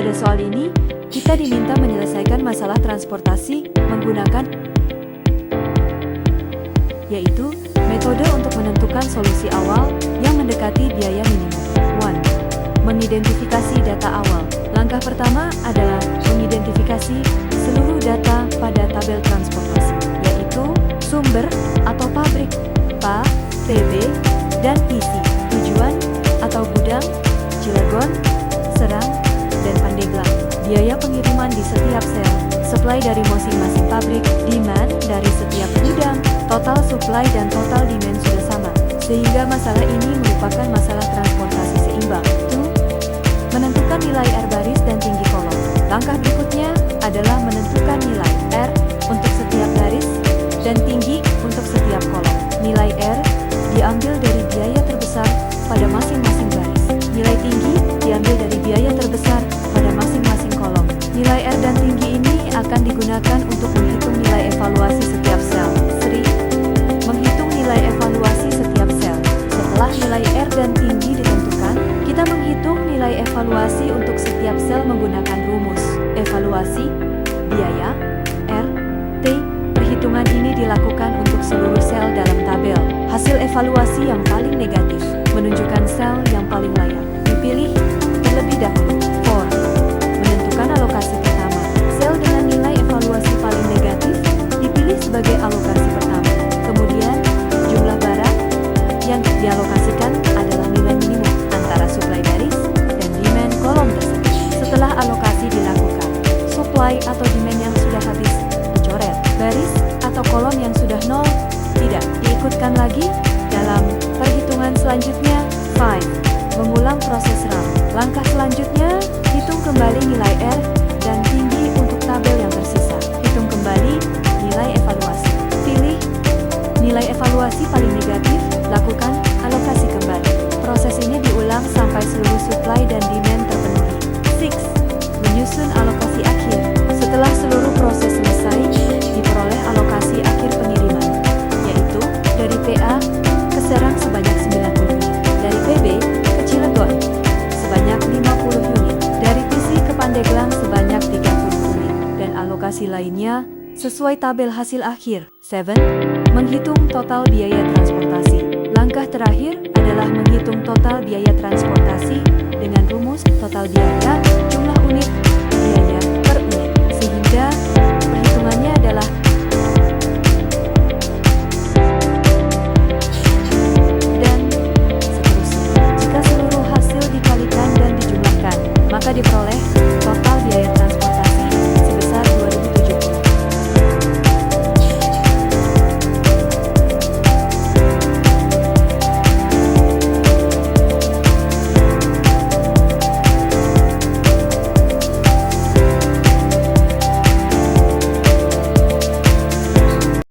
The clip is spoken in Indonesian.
Pada soal ini, kita diminta menyelesaikan masalah transportasi menggunakan yaitu metode untuk menentukan solusi awal yang mendekati biaya minimum. 1. Mengidentifikasi data awal. Langkah pertama adalah mengidentifikasi seluruh data pada tabel transportasi, yaitu sumber atau pabrik, PA, PB, dan PC, tujuan atau gudang, Cilegon, Serang, dan Pandeglang. Biaya pengiriman di setiap sel, supply dari masing-masing pabrik, demand dari setiap gudang, total supply dan total demand sudah sama, sehingga masalah ini merupakan masalah transportasi seimbang. 2. Menentukan nilai R baris dan tinggi kolom. Langkah berikutnya adalah menentukan nilai R untuk setiap baris dan tinggi untuk setiap kolom. Nilai R diambil dari biaya terbesar pada masing-masing baris. Nilai tinggi diambil dari biaya terbesar pada masing-masing kolom. Nilai R dan tinggi ini akan digunakan untuk menghitung nilai evaluasi setiap sel. 3. Menghitung nilai evaluasi setiap sel. Setelah nilai R dan tinggi ditentukan, kita menghitung nilai evaluasi untuk setiap sel menggunakan rumus evaluasi, biaya, R, T. Perhitungan ini dilakukan untuk seluruh sel dalam tabel. Hasil evaluasi yang paling negatif menunjukkan sel yang paling layak dipilih terlebih dahulu. 4. Menentukan alokasi pertama. Sel dengan nilai evaluasi paling negatif dipilih sebagai alokasi pertama. Kemudian, jumlah barang yang dialokasikan adalah nilai minimum antara supply baris dan demand kolom tersebut. Setelah alokasi dilakukan, supply atau demand yang sudah habis dicoret, baris atau kolom yang sudah nol tidak diikutkan lagi dalam perhitungan selanjutnya. 5. Mengulang proses RAM. Langkah selanjutnya, hitung kembali nilai R dan tinggi untuk tabel yang tersisa. Hitung kembali nilai evaluasi. Pilih nilai evaluasi paling negatif, lakukan alokasi kembali. Proses ini diulang sampai seluruh supply dan demand terpenuhi. 6. Menyusun alokasi akhir. Setelah seluruh proses selesai, diperoleh alokasi akhir pengiriman, yaitu dari PA ke Serang sebanyak 90 unit, dari PB ke Cilegon sebanyak 50 unit, dari PC ke Pandeglang sebanyak 30 unit, dan alokasi lainnya sesuai tabel hasil akhir. 7. Menghitung total biaya transportasi. Langkah terakhir adalah menghitung total biaya transportasi dengan rumus total biaya